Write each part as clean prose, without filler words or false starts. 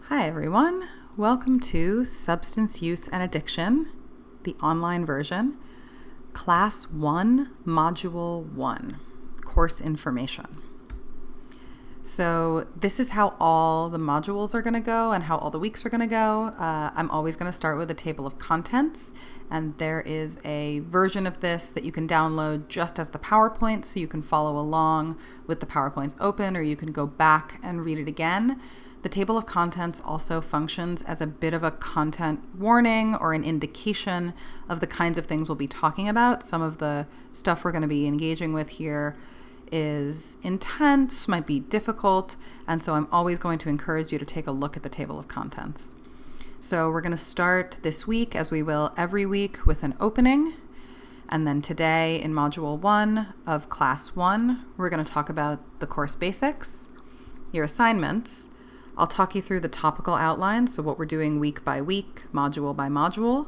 Hi everyone, welcome to Substance Use and Addiction, the online version, Class 1, Module 1, Course Information. So this is how all the modules are going to go and how all the weeks are going to go. I'm always going to start with a table of contents, and there is a version of this that you can download just as the PowerPoint, so you can follow along with the PowerPoints open, or you can go back and read it again. The table of contents also functions as a bit of a content warning or an indication of the kinds of things we'll be talking about. Some of the stuff we're going to be engaging with here is intense, might be difficult, and so I'm always going to encourage you to take a look at the table of contents. So we're going to start this week, as we will every week, with an opening, and then today in Module 1 of Class 1, we're going to talk about the course basics, your assignments. I'll talk you through the topical outline, so what we're doing week by week, module by module,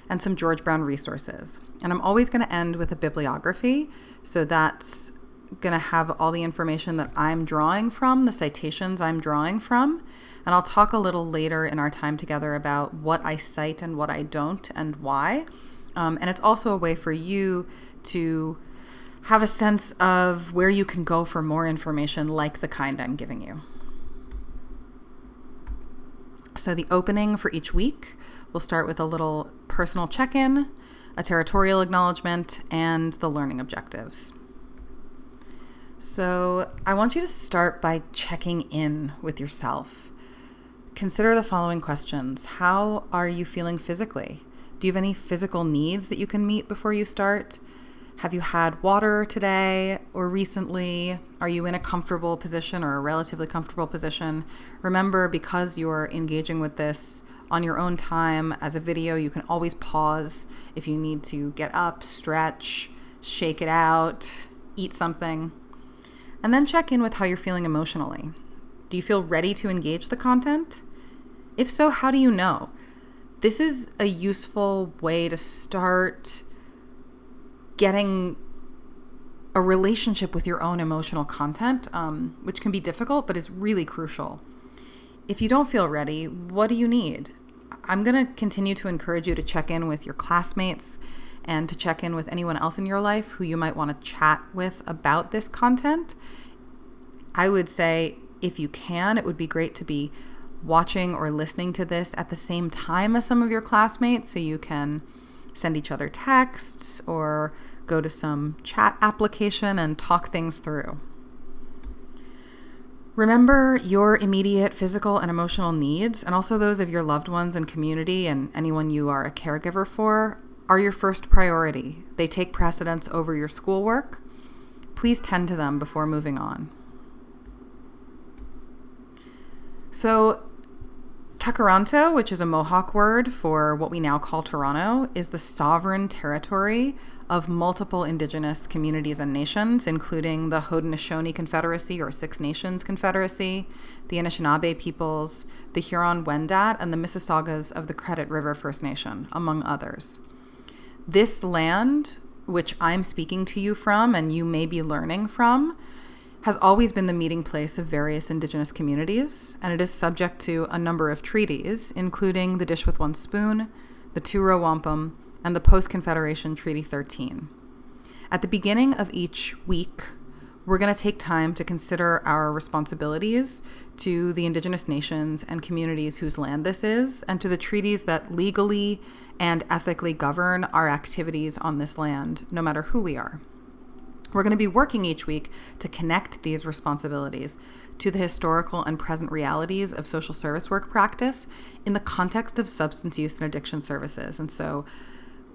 and some George Brown resources. And I'm always going to end with a bibliography, so that's going to have all the information that I'm drawing from, the citations I'm drawing from, and I'll talk a little later in our time together about what I cite and what I don't and why. And it's also a way for you to have a sense of where you can go for more information like the kind I'm giving you. So the opening for each week, we'll start with a little personal check-in, a territorial acknowledgement, and the learning objectives. So I want you to start by checking in with yourself. Consider the following questions. How are you feeling physically? Do you have any physical needs that you can meet before you start? Have you had water today or recently? Are you in a comfortable position or a relatively comfortable position? Remember, because you're engaging with this on your own time as a video, you can always pause if you need to get up, stretch, shake it out, eat something. And then check in with how you're feeling emotionally. Do you feel ready to engage the content? If so, how do you know? This is a useful way to start getting a relationship with your own emotional content, which can be difficult, but is really crucial. If you don't feel ready, what do you need? I'm going to continue to encourage you to check in with your classmates and to check in with anyone else in your life who you might want to chat with about this content. I would say, if you can, it would be great to be watching or listening to this at the same time as some of your classmates, so you can send each other texts or go to some chat application and talk things through. Remember, your immediate physical and emotional needs, and also those of your loved ones and community and anyone you are a caregiver for, are your first priority. They take precedence over your schoolwork. Please tend to them before moving on. So, Takaranto, which is a Mohawk word for what we now call Toronto, is the sovereign territory of multiple Indigenous communities and nations, including the Haudenosaunee Confederacy or Six Nations Confederacy, the Anishinaabe peoples, the Huron-Wendat, and the Mississaugas of the Credit River First Nation, among others. This land, which I'm speaking to you from and you may be learning from, has always been the meeting place of various Indigenous communities, and it is subject to a number of treaties, including the Dish with One Spoon, the Two-Row Wampum, and the Post-Confederation Treaty 13. At the beginning of each week, we're going to take time to consider our responsibilities to the Indigenous nations and communities whose land this is, and to the treaties that legally and ethically govern our activities on this land, no matter who we are. We're going to be working each week to connect these responsibilities to the historical and present realities of social service work practice in the context of substance use and addiction services. And so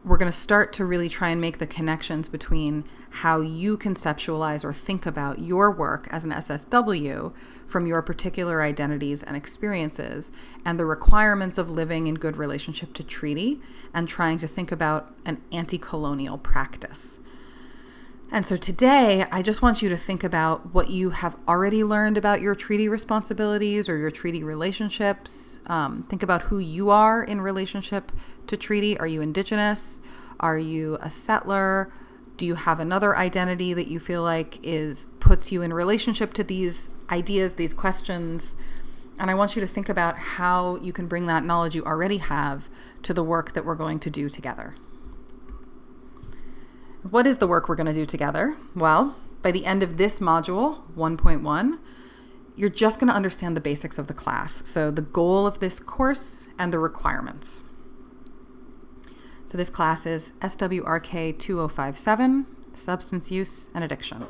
we're going to start to really try and make the connections between how you conceptualize or think about your work as an SSW from your particular identities and experiences and the requirements of living in good relationship to treaty and trying to think about an anti-colonial practice. And so today, I just want you to think about what you have already learned about your treaty responsibilities or your treaty relationships. Think about who you are in relationship to treaty. Are you Indigenous? Are you a settler? Do you have another identity that you feel like puts you in relationship to these ideas, these questions? And I want you to think about how you can bring that knowledge you already have to the work that we're going to do together. What is the work we're going to do together? Well, by the end of this module, 1.1, you're just going to understand the basics of the class. So the goal of this course and the requirements. So this class is SWRK 2057, Substance Use and Addiction.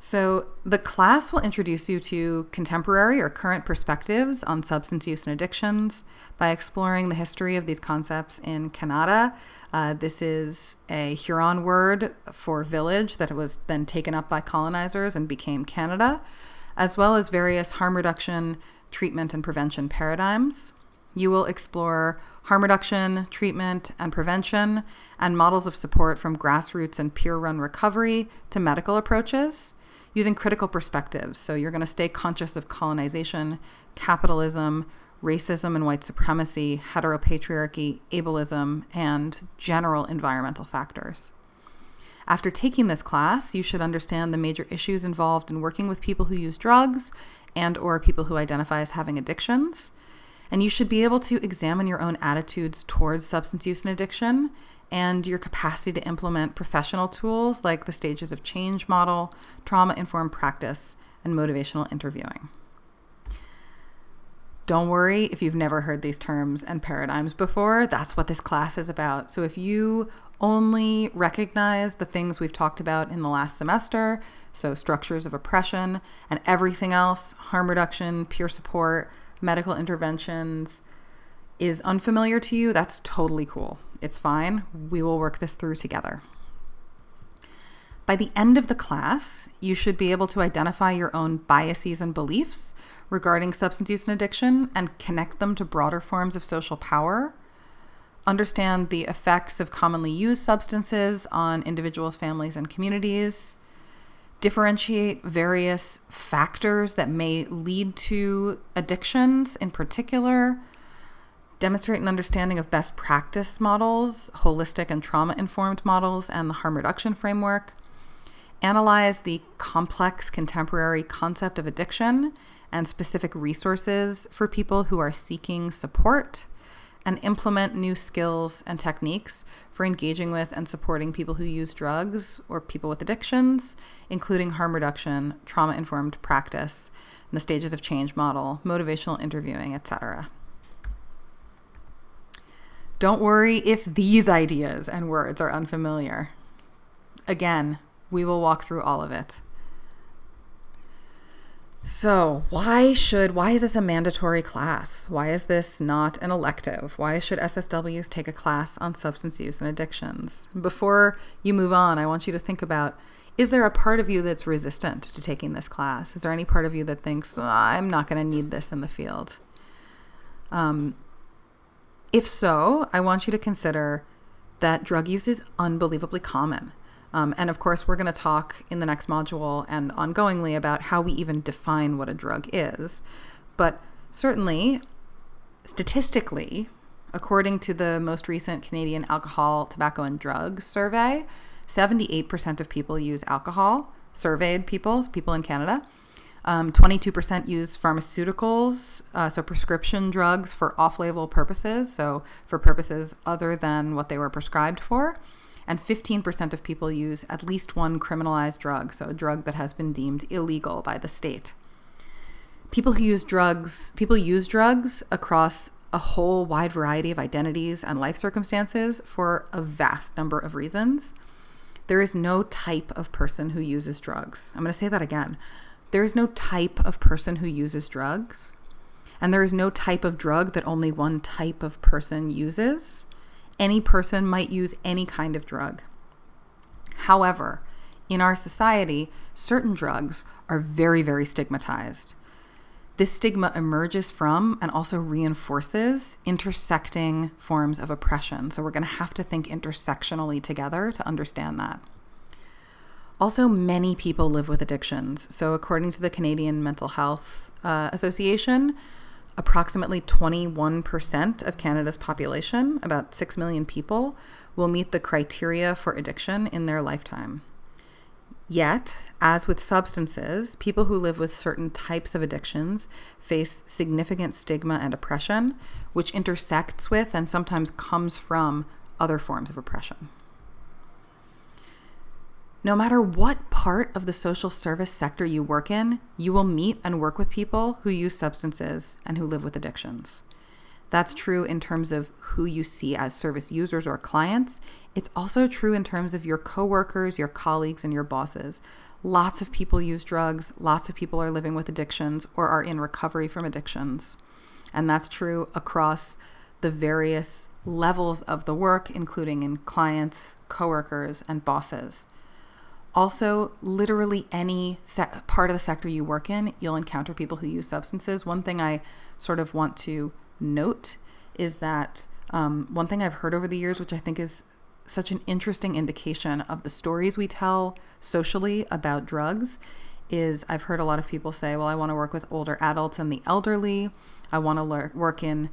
So the class will introduce you to contemporary or current perspectives on substance use and addictions by exploring the history of these concepts in Canada. This is a Huron word for village that was then taken up by colonizers and became Canada, as well as various harm reduction, treatment, and prevention paradigms. You will explore harm reduction, treatment, and prevention, and models of support from grassroots and peer-run recovery to medical approaches, using critical perspectives. So you're going to stay conscious of colonization, capitalism, racism and white supremacy, heteropatriarchy, ableism, and general environmental factors. After taking this class, you should understand the major issues involved in working with people who use drugs and or people who identify as having addictions. And you should be able to examine your own attitudes towards substance use and addiction and your capacity to implement professional tools like the stages of change model, trauma-informed practice, and motivational interviewing. Don't worry if you've never heard these terms and paradigms before. That's what this class is about. So if you only recognize the things we've talked about in the last semester, so structures of oppression, and everything else, harm reduction, peer support, medical interventions, is unfamiliar to you, that's totally cool. It's fine. We will work this through together. By the end of the class, you should be able to identify your own biases and beliefs regarding substance use and addiction and connect them to broader forms of social power, understand the effects of commonly used substances on individuals, families, and communities, differentiate various factors that may lead to addictions in particular, demonstrate an understanding of best practice models, holistic and trauma-informed models, and the harm reduction framework, analyze the complex contemporary concept of addiction and specific resources for people who are seeking support, and implement new skills and techniques for engaging with and supporting people who use drugs or people with addictions, including harm reduction, trauma-informed practice, and the stages of change model, motivational interviewing, etc. Don't worry if these ideas and words are unfamiliar. Again, we will walk through all of it. So why is this a mandatory class? Why is this not an elective? Why should SSWs take a class on substance use and addictions? Before you move on, I want you to think about, is there a part of you that's resistant to taking this class? Is there any part of you that thinks, I'm not going to need this in the field? If so, I want you to consider that drug use is unbelievably common. And of course, we're going to talk in the next module and ongoingly about how we even define what a drug is. But certainly, statistically, according to the most recent Canadian Alcohol, Tobacco, and Drugs survey, 78% of people use alcohol, surveyed people in Canada. 22% use pharmaceuticals, so prescription drugs for off-label purposes, so for purposes other than what they were prescribed for. And 15% of people use at least one criminalized drug, so a drug that has been deemed illegal by the state. People use drugs across a whole wide variety of identities and life circumstances for a vast number of reasons. There is no type of person who uses drugs. I'm going to say that again. There is no type of person who uses drugs, and there is no type of drug that only one type of person uses. Any person might use any kind of drug. However, in our society, certain drugs are very, very stigmatized. This stigma emerges from and also reinforces intersecting forms of oppression. So we're going to have to think intersectionally together to understand that. Also, many people live with addictions. So according to the Canadian Mental Health Association, approximately 21% of Canada's population, about 6 million people, will meet the criteria for addiction in their lifetime. Yet, as with substances, people who live with certain types of addictions face significant stigma and oppression, which intersects with and sometimes comes from other forms of oppression. No matter what part of the social service sector you work in, you will meet and work with people who use substances and who live with addictions. That's true in terms of who you see as service users or clients. It's also true in terms of your coworkers, your colleagues, and your bosses. Lots of people use drugs. Lots of people are living with addictions or are in recovery from addictions. And that's true across the various levels of the work, including in clients, coworkers, and bosses. Also, literally any part of the sector you work in, you'll encounter people who use substances. One thing I sort of want to note is that one thing I've heard over the years, which I think is such an interesting indication of the stories we tell socially about drugs, is I've heard a lot of people say, well, I want to work with older adults and the elderly. I want to work in,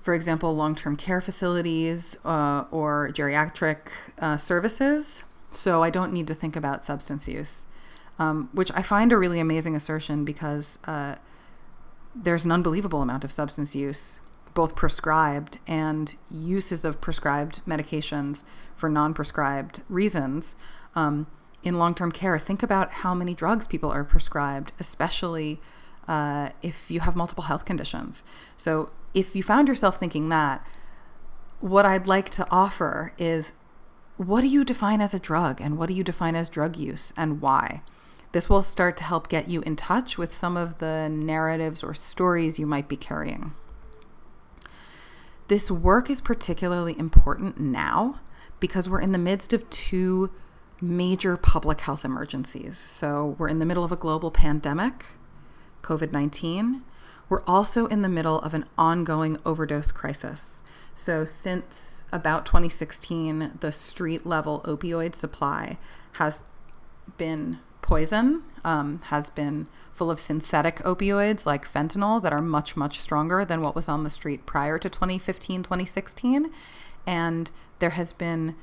for example, long-term care facilities or geriatric services. So I don't need to think about substance use, which I find a really amazing assertion because there's an unbelievable amount of substance use, both prescribed and uses of prescribed medications for non-prescribed reasons. In long-term care, think about how many drugs people are prescribed, especially if you have multiple health conditions. So if you found yourself thinking that, what I'd like to offer is, what do you define as a drug and what do you define as drug use and why? This will start to help get you in touch with some of the narratives or stories you might be carrying. This work is particularly important now because we're in the midst of two major public health emergencies. So we're in the middle of a global pandemic, COVID-19. We're also in the middle of an ongoing overdose crisis. So since about 2016, the street level opioid supply has been poison, has been full of synthetic opioids like fentanyl that are much, much stronger than what was on the street prior to 2015, 2016. And there has been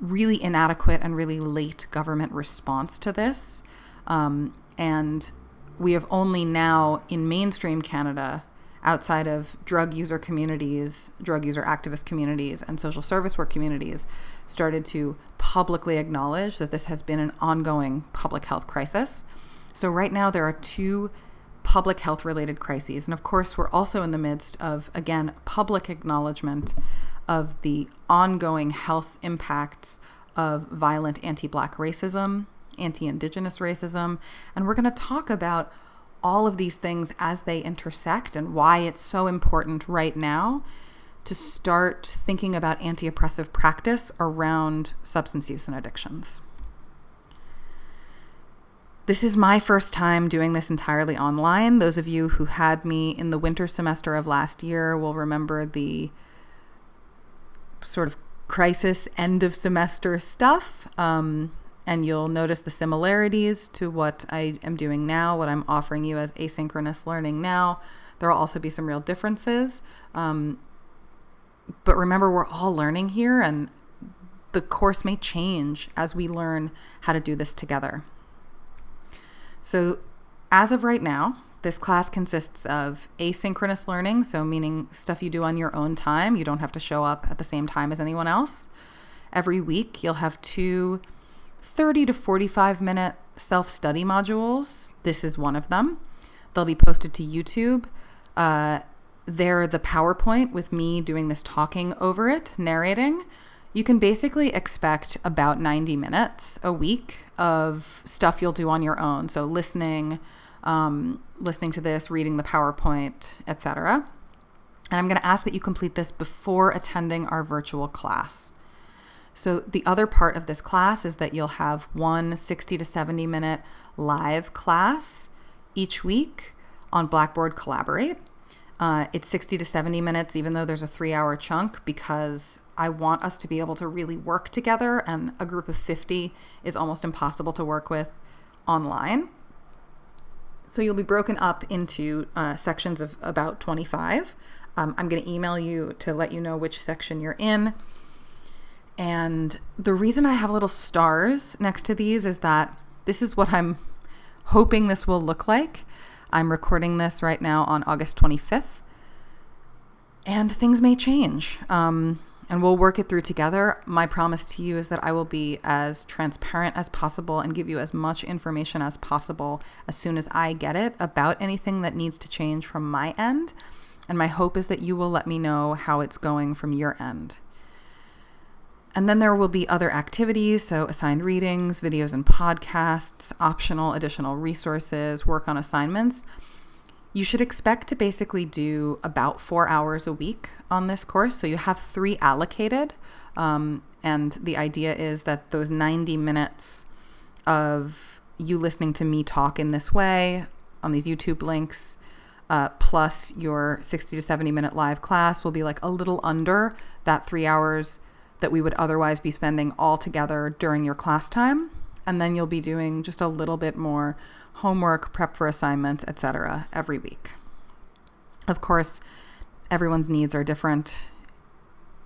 really inadequate and really late government response to this. And we have only now in mainstream Canada, outside of drug user communities, drug user activist communities, and social service work communities, started to publicly acknowledge that this has been an ongoing public health crisis. So right now there are two public health related crises. And of course, we're also in the midst of, again, public acknowledgement of the ongoing health impacts of violent anti-Black racism, anti-Indigenous racism. And we're going to talk about all of these things as they intersect and why it's so important right now to start thinking about anti-oppressive practice around substance use and addictions. This is my first time doing this entirely online. Those of you who had me in the winter semester of last year will remember the sort of crisis end of semester stuff. And you'll notice the similarities to what I am doing now, what I'm offering you as asynchronous learning now. There will also be some real differences. But remember, we're all learning here, and the course may change as we learn how to do this together. So as of right now, this class consists of asynchronous learning, so meaning stuff you do on your own time. You don't have to show up at the same time as anyone else. Every week, you'll have 2 30 to 45 minute self-study modules. This is one of them. They'll be posted to YouTube. They're the PowerPoint with me doing this talking over it, narrating. You can basically expect about 90 minutes a week of stuff you'll do on your own. So listening to this, reading the PowerPoint, etc. And I'm going to ask that you complete this before attending our virtual class. So the other part of this class is that you'll have one 60 to 70 minute live class each week on Blackboard Collaborate. It's 60 to 70 minutes, even though there's a 3-hour chunk, because I want us to be able to really work together, and a group of 50 is almost impossible to work with online. So you'll be broken up into sections of about 25. I'm going to email you to let you know which section you're in. And the reason I have little stars next to these is that this is what I'm hoping this will look like. I'm recording this right now on August 25th, and things may change. And we'll work it through together. My promise to you is that I will be as transparent as possible and give you as much information as possible as soon as I get it about anything that needs to change from my end. And my hope is that you will let me know how it's going from your end. And then there will be other activities, so assigned readings, videos and podcasts, optional additional resources, work on assignments. You should expect to basically do about 4 hours a week on this course. So you have 3 allocated. And the idea is that those 90 minutes of you listening to me talk in this way on these YouTube links, plus your 60 to 70 minute live class will be like a little under that 3 hours that we would otherwise be spending all together during your class time. And then you'll be doing just a little bit more homework, prep for assignments, etc. every week. Of course, everyone's needs are different.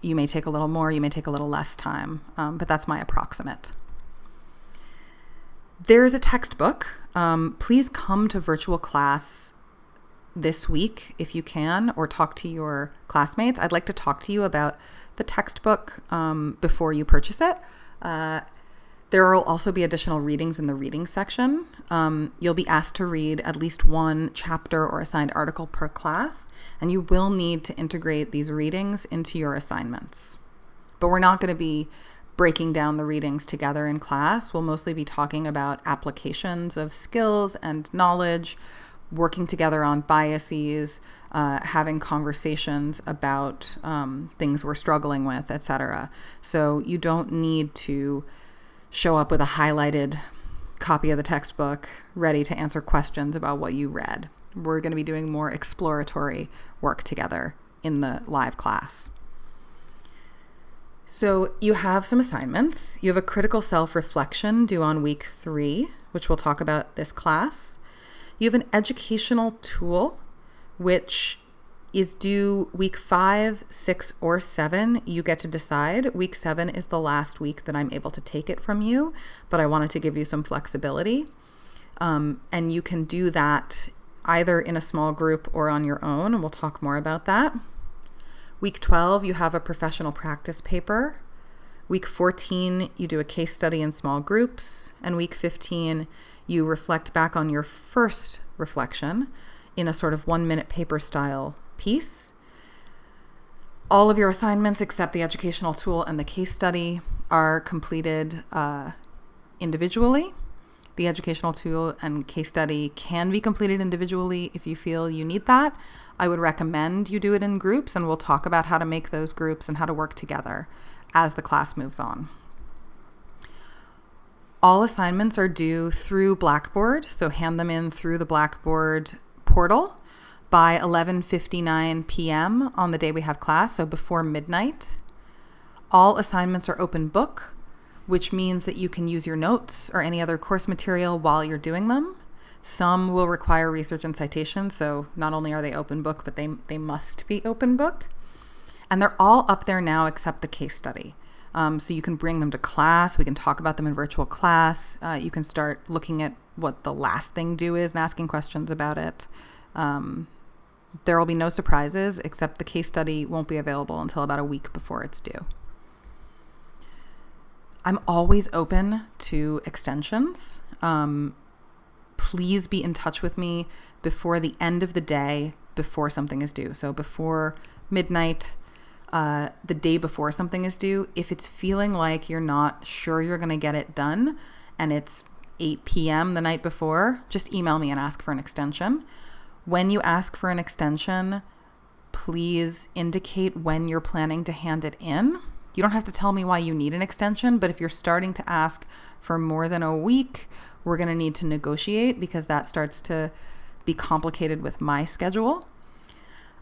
You may take a little more, you may take a little less time, but that's my approximate. There's a textbook. Please come to virtual class this week if you can, or talk to your classmates. I'd like to talk to you about the textbook before you purchase it. There will also be additional readings in the reading section. You'll be asked to read at least one chapter or assigned article per class, and you will need to integrate these readings into your assignments. But we're not going to be breaking down the readings together in class. We'll mostly be talking about applications of skills and knowledge, working together on biases, having conversations about things we're struggling with, etc. So you don't need to show up with a highlighted copy of the textbook ready to answer questions about what you read. We're going to be doing more exploratory work together in the live class. So you have some assignments. You have a critical self-reflection due on week 3, which we'll talk about this class. You have an educational tool, which is due week 5, 6, or 7. You get to decide. Week 7 is the last week that I'm able to take it from you, but I wanted to give you some flexibility. And you can do that either in a small group or on your own, and we'll talk more about that. Week 12, you have a professional practice paper. Week 14, you do a case study in small groups. And week 15, you reflect back on your first reflection in a sort of 1-minute paper style piece. All of your assignments except the educational tool and the case study are completed individually. The educational tool and case study can be completed individually if you feel you need that. I would recommend you do it in groups, and we'll talk about how to make those groups and how to work together as the class moves on. All assignments are due through Blackboard, so hand them in through the Blackboard portal by 11:59 p.m. on the day we have class, so before midnight. All assignments are open book, which means that you can use your notes or any other course material while you're doing them. Some will require research and citation, so not only are they open book, but they must be open book. And they're all up there now except the case study. So you can bring them to class. We can talk about them in virtual class. You can start looking at what the last thing due is and asking questions about it. There will be no surprises, except the case study won't be available until about a week before it's due. I'm always open to extensions. Please be in touch with me before the end of the day before something is due. So before midnight, the day before something is due. If it's feeling like you're not sure you're going to get it done and it's 8 p.m. the night before, just email me and ask for an extension. When you ask for an extension, please indicate when you're planning to hand it in. You don't have to tell me why you need an extension, but if you're starting to ask for more than a week, we're going to need to negotiate because that starts to be complicated with my schedule.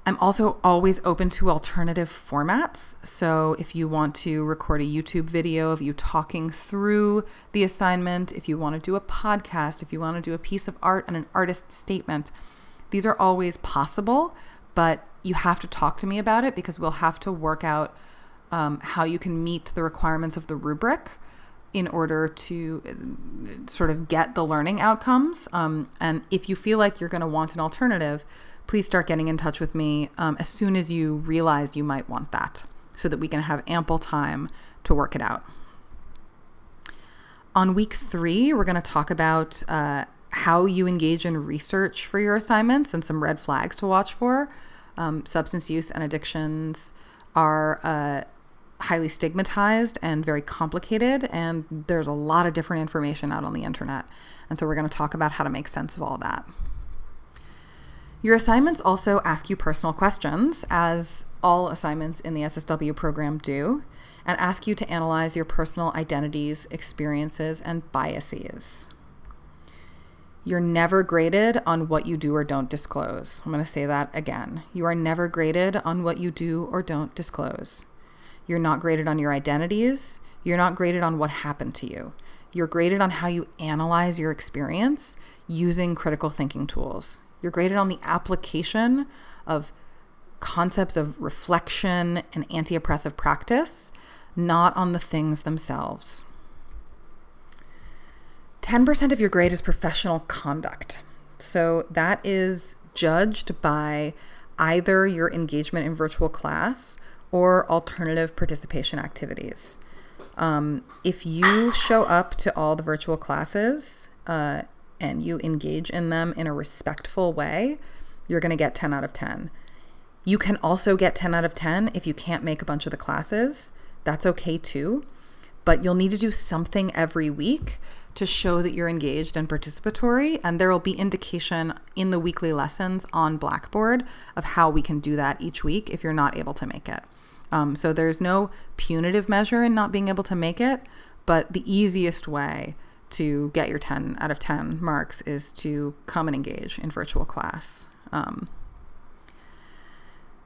I'm also always open to alternative formats. So if you want to record a YouTube video of you talking through the assignment, if you want to do a podcast, if you want to do a piece of art and an artist statement, these are always possible, but you have to talk to me about it because we'll have to work out how you can meet the requirements of the rubric in order to sort of get the learning outcomes. And if you feel like you're going to want an alternative, please start getting in touch with me as soon as you realize you might want that, so that we can have ample time to work it out. On week 3, we're going to talk about how you engage in research for your assignments and some red flags to watch for. Substance use and addictions are highly stigmatized and very complicated, and there's a lot of different information out on the internet. And so we're going to talk about how to make sense of all that. Your assignments also ask you personal questions, as all assignments in the SSW program do, and ask you to analyze your personal identities, experiences, and biases. You're never graded on what you do or don't disclose. I'm going to say that again. You are never graded on what you do or don't disclose. You're not graded on your identities. You're not graded on what happened to you. You're graded on how you analyze your experience using critical thinking tools. You're graded on the application of concepts of reflection and anti-oppressive practice, not on the things themselves. 10% of your grade is professional conduct. So that is judged by either your engagement in virtual class or alternative participation activities. If you show up to all the virtual classes and you engage in them in a respectful way, you're going to get 10 out of 10. You can also get 10 out of 10 if you can't make a bunch of the classes. That's okay too. But you'll need to do something every week to show that you're engaged and participatory, and there will be indication in the weekly lessons on Blackboard of how we can do that each week if you're not able to make it. So there's no punitive measure in not being able to make it, but the easiest way to get your 10 out of 10 marks is to come and engage in virtual class.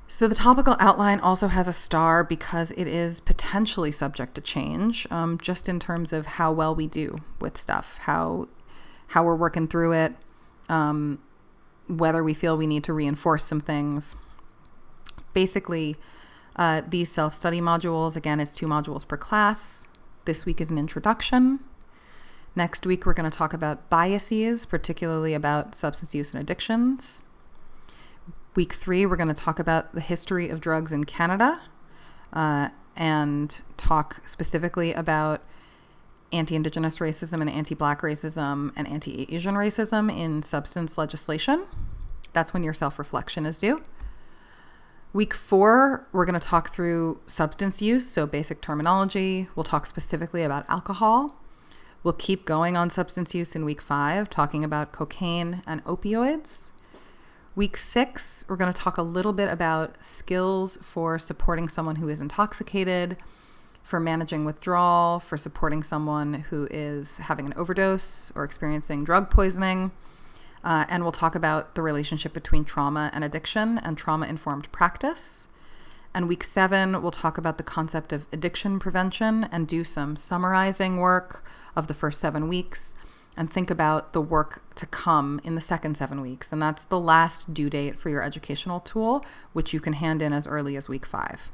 So the topical outline also has a star because it is potentially subject to change, just in terms of how well we do with stuff, how we're working through it, whether we feel we need to reinforce some things. Basically, these self-study modules, again, it's 2 modules per class. This week is an introduction. Next week, we're going to talk about biases, particularly about substance use and addictions. Week 3, we're going to talk about the history of drugs in Canada and talk specifically about anti-Indigenous racism and anti-Black racism and anti-Asian racism in substance legislation. That's when your self-reflection is due. Week 4, we're going to talk through substance use, so basic terminology. We'll talk specifically about alcohol. We'll keep going on substance use in week 5, talking about cocaine and opioids. Week 6, we're going to talk a little bit about skills for supporting someone who is intoxicated, for managing withdrawal, for supporting someone who is having an overdose or experiencing drug poisoning. And we'll talk about the relationship between trauma and addiction and trauma-informed practice. And week 7, we'll talk about the concept of addiction prevention and do some summarizing work of the first 7 weeks and think about the work to come in the second 7 weeks. And that's the last due date for your educational tool, which you can hand in as early as week 5.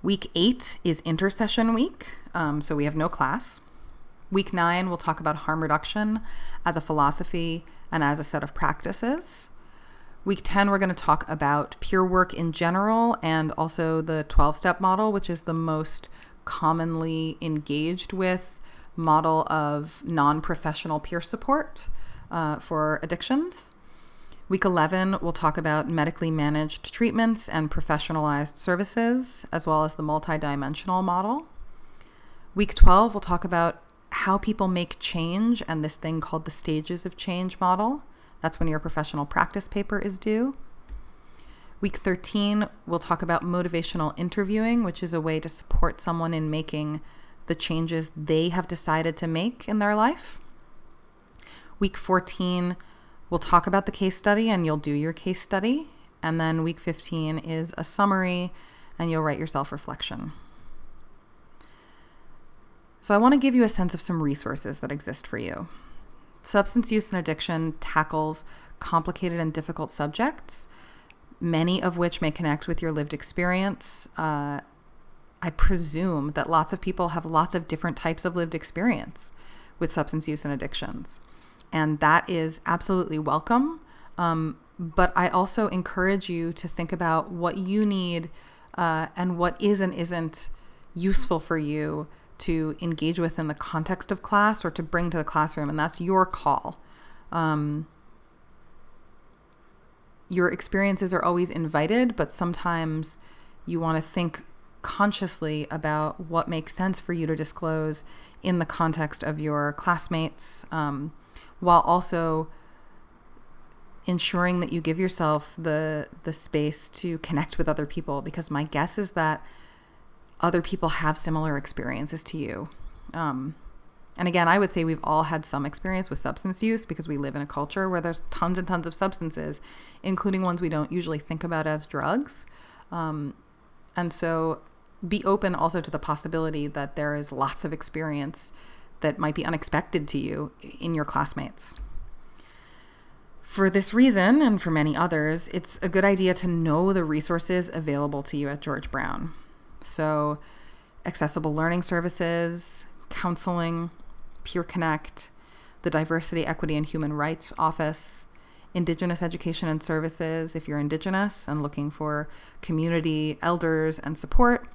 Week 8 is intersession week, so we have no class. Week 9, we'll talk about harm reduction as a philosophy and as a set of practices. Week 10, we're going to talk about peer work in general and also the 12-step model, which is the most commonly engaged with model of non-professional peer support for addictions. Week 11, we'll talk about medically managed treatments and professionalized services, as well as the multidimensional model. Week 12, we'll talk about how people make change and this thing called the stages of change model. That's when your professional practice paper is due. Week 13, we'll talk about motivational interviewing, which is a way to support someone in making the changes they have decided to make in their life. Week 14, we'll talk about the case study and you'll do your case study. And then week 15 is a summary and you'll write your self-reflection. So I want to give you a sense of some resources that exist for you. Substance use and addiction tackles complicated and difficult subjects, many of which may connect with your lived experience, I presume that lots of people have lots of different types of lived experience with substance use and addictions. And that is absolutely welcome. But I also encourage you to think about what you need and what is and isn't useful for you to engage with in the context of class or to bring to the classroom. And that's your call. Your experiences are always invited, but sometimes you want to think consciously about what makes sense for you to disclose in the context of your classmates, while also ensuring that you give yourself the space to connect with other people, because my guess is that other people have similar experiences to you. And again, I would say we've all had some experience with substance use because we live in a culture where there's tons and tons of substances, including ones we don't usually think about as drugs. And so be open also to the possibility that there is lots of experience that might be unexpected to you in your classmates. For this reason, and for many others, it's a good idea to know the resources available to you at George Brown. So accessible learning services, counseling, Peer Connect, the Diversity, Equity, and Human Rights Office, Indigenous Education and Services if you're Indigenous and looking for community elders and support,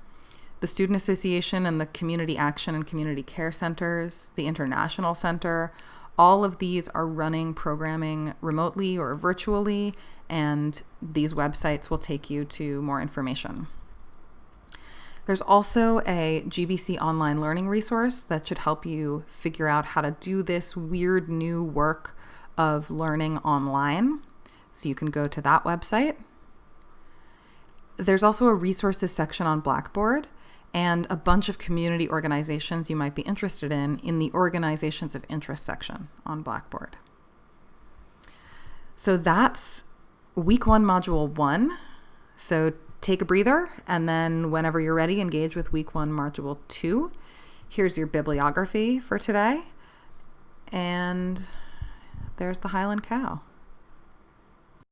the Student Association and the Community Action and Community Care Centers, the International Center. All of these are running programming remotely or virtually, and these websites will take you to more information. There's also a GBC online learning resource that should help you figure out how to do this weird new work of learning online. So you can go to that website. There's also a resources section on Blackboard and a bunch of community organizations you might be interested in the organizations of interest section on Blackboard. So that's week 1, module 1. So take a breather, and then whenever you're ready, engage with week 1, module 2. Here's your bibliography for today. And there's the Highland Cow.